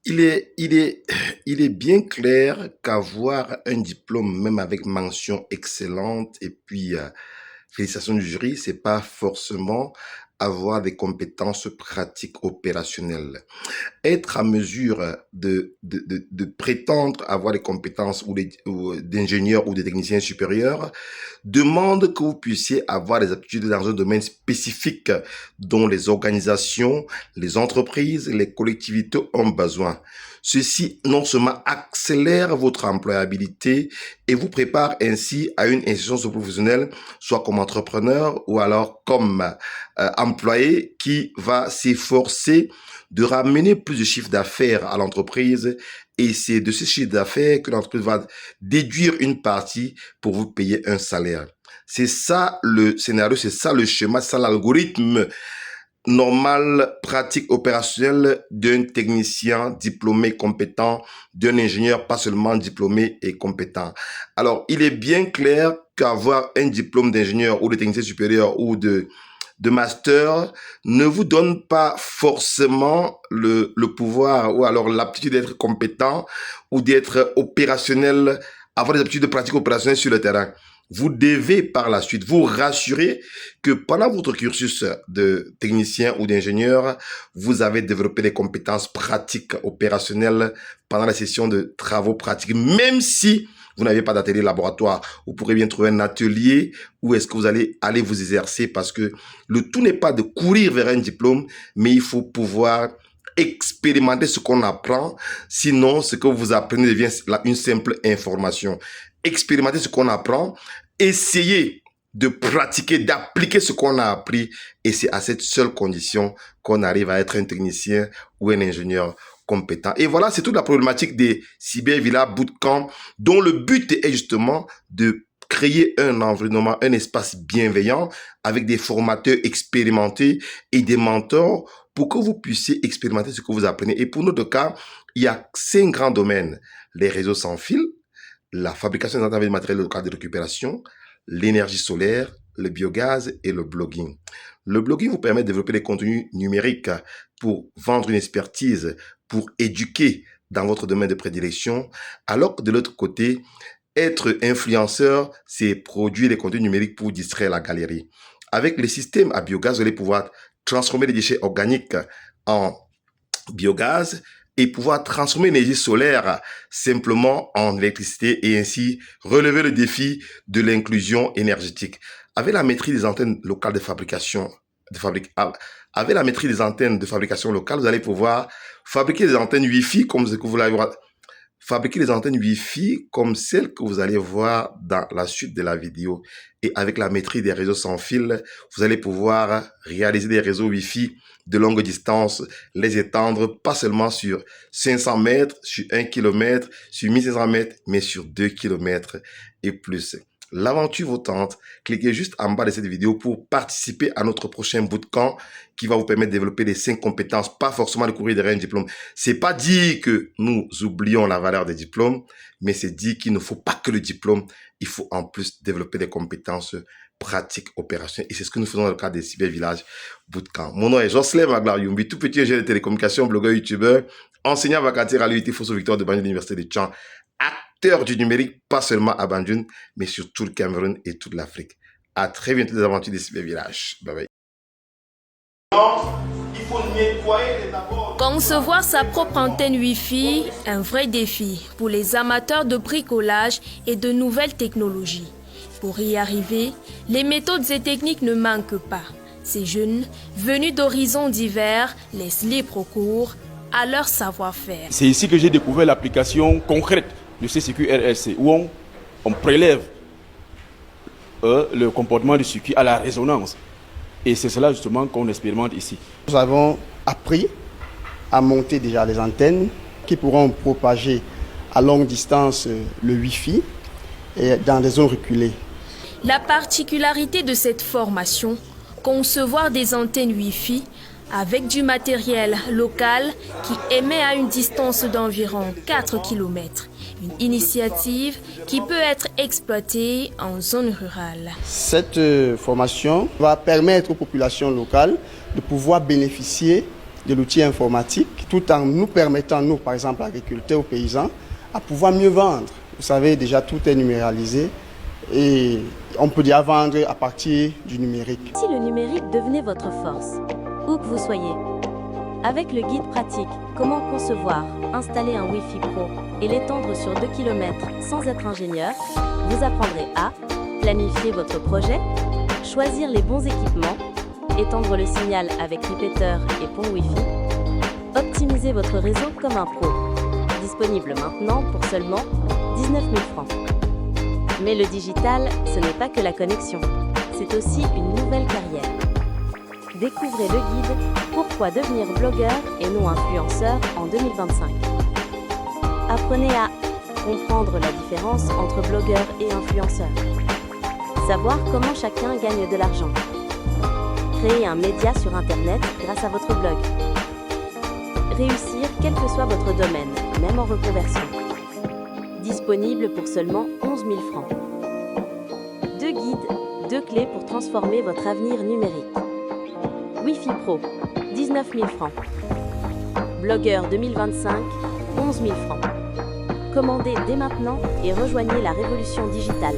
Il est bien clair qu'avoir un diplôme, même avec mention excellente, et puis félicitations du jury, c'est pas forcément avoir des compétences pratiques opérationnelles. Être à mesure de prétendre avoir des compétences ou d'ingénieur ou de technicien supérieur demande que vous puissiez avoir des aptitudes dans un domaine spécifique dont les organisations, les entreprises, les collectivités ont besoin. Ceci non seulement accélère votre employabilité et vous prépare ainsi à une insertion professionnelle, soit comme entrepreneur ou alors comme employé qui va s'efforcer de ramener plus de chiffre d'affaires à l'entreprise, et c'est de ce chiffre d'affaires que l'entreprise va déduire une partie pour vous payer un salaire. C'est ça le scénario, c'est ça le schéma, c'est ça l'algorithme normal, pratique, opérationnel d'un technicien diplômé compétent, d'un ingénieur pas seulement diplômé et compétent. Alors, il est bien clair qu'avoir un diplôme d'ingénieur ou de technicien supérieur ou de master ne vous donne pas forcément le pouvoir ou alors l'aptitude d'être compétent ou d'être opérationnel, avoir des aptitudes de pratique opérationnelle sur le terrain. Vous devez par la suite vous rassurer que pendant votre cursus de technicien ou d'ingénieur, vous avez développé des compétences pratiques opérationnelles pendant la session de travaux pratiques, même si vous n'avez pas d'atelier laboratoire. Vous pourrez bien trouver un atelier où est-ce que vous allez aller vous exercer, parce que le tout n'est pas de courir vers un diplôme, mais il faut pouvoir expérimenter ce qu'on apprend. Sinon, ce que vous apprenez devient une simple information. Expérimenter ce qu'on apprend, essayer de pratiquer, d'appliquer ce qu'on a appris, et c'est à cette seule condition qu'on arrive à être un technicien ou un ingénieur compétent. Et voilà, c'est toute la problématique des Cybervilla Bootcamp, dont le but est justement de créer un environnement, un espace bienveillant avec des formateurs expérimentés et des mentors pour que vous puissiez expérimenter ce que vous apprenez. Et pour notre cas, il y a 5 grands domaines: les réseaux sans fil, la fabrication de matériel local de récupération, l'énergie solaire, le biogaz et le blogging. Le blogging vous permet de développer des contenus numériques pour vendre une expertise, pour éduquer dans votre domaine de prédilection, alors que de l'autre côté, être influenceur, c'est produire des contenus numériques pour distraire la galerie. Avec le système à biogaz, vous allez pouvoir transformer les déchets organiques en biogaz et pouvoir transformer l'énergie solaire simplement en électricité, et ainsi relever le défi de l'inclusion énergétique. Avec la maîtrise des antennes locales de fabrication, avec la maîtrise des antennes de fabrication locale, vous allez pouvoir fabriquer des antennes Wi-Fi comme ce que vous l'avez fabriquer des antennes Wi-Fi comme celles que vous allez voir dans la suite de la vidéo. Et avec la maîtrise des réseaux sans fil, vous allez pouvoir réaliser des réseaux Wi-Fi de longue distance, les étendre pas seulement sur 500 mètres, sur 1 km, sur 1500 mètres, mais sur 2 km et plus. L'aventure vous tente, cliquez juste en bas de cette vidéo pour participer à notre prochain bootcamp qui va vous permettre de développer les 5 compétences, pas forcément de courir derrière un diplôme. C'est pas dit que nous oublions la valeur des diplômes, mais c'est dit qu'il ne faut pas que le diplôme, il faut en plus développer des compétences pratiques, opérationnelles. Et c'est ce que nous faisons dans le cadre des Cybervillage Bootcamp. Mon nom est Jocelyn Maglar Youmbi, tout petit ingénieur de télécommunications, blogueur, youtubeur, enseignant vacataire à l'UIT Fosso Victoire de Banjul de l'Université de Tchang, acteur du numérique, pas seulement à Banjul, mais sur tout le Cameroun et toute l'Afrique. À très bientôt des aventures des Cybervillages. Bye bye. Il faut nettoyer d'abord. Concevoir sa propre antenne Wi-Fi, un vrai défi pour les amateurs de bricolage et de nouvelles technologies. Pour y arriver, les méthodes et techniques ne manquent pas. Ces jeunes, venus d'horizons divers, laissent libre cours à leur savoir-faire. C'est ici que j'ai découvert l'application concrète de CCQ-RSC, où on prélève le comportement du circuit à la résonance. Et c'est cela justement qu'on expérimente ici. Nous avons appris à monter déjà les antennes qui pourront propager à longue distance le Wi-Fi et dans des zones reculées. La particularité de cette formation, concevoir des antennes Wi-Fi avec du matériel local qui émet à une distance d'environ 4 km. Une initiative qui peut être exploitée en zone rurale. Cette formation va permettre aux populations locales de pouvoir bénéficier de l'outil informatique, tout en nous permettant, nous, par exemple, agriculteurs ou paysans, à pouvoir mieux vendre. Vous savez, déjà, tout est numéralisé et on peut déjà vendre à partir du numérique. Si le numérique devenait votre force, où que vous soyez, avec le guide pratique « Comment concevoir, installer un Wi-Fi Pro et l'étendre sur 2 km sans être ingénieur », vous apprendrez à planifier votre projet, choisir les bons équipements, étendre le signal avec répéteur et pont Wi-Fi, optimiser votre réseau comme un pro. Disponible maintenant pour seulement 19 000 francs. Mais le digital, ce n'est pas que la connexion, c'est aussi une nouvelle carrière. Découvrez le guide « Pourquoi devenir blogueur et non influenceur en 2025 ». Apprenez à comprendre la différence entre blogueur et influenceur. Savoir comment chacun gagne de l'argent. Créer un média sur Internet grâce à votre blog. Réussir quel que soit votre domaine, même en reconversion. Disponible pour seulement 11 000 francs. 2 guides, 2 clés pour transformer votre avenir numérique. Wi-Fi Pro, 19 000 francs. Blogueur 2025, 11 000 francs. Commandez dès maintenant et rejoignez la révolution digitale.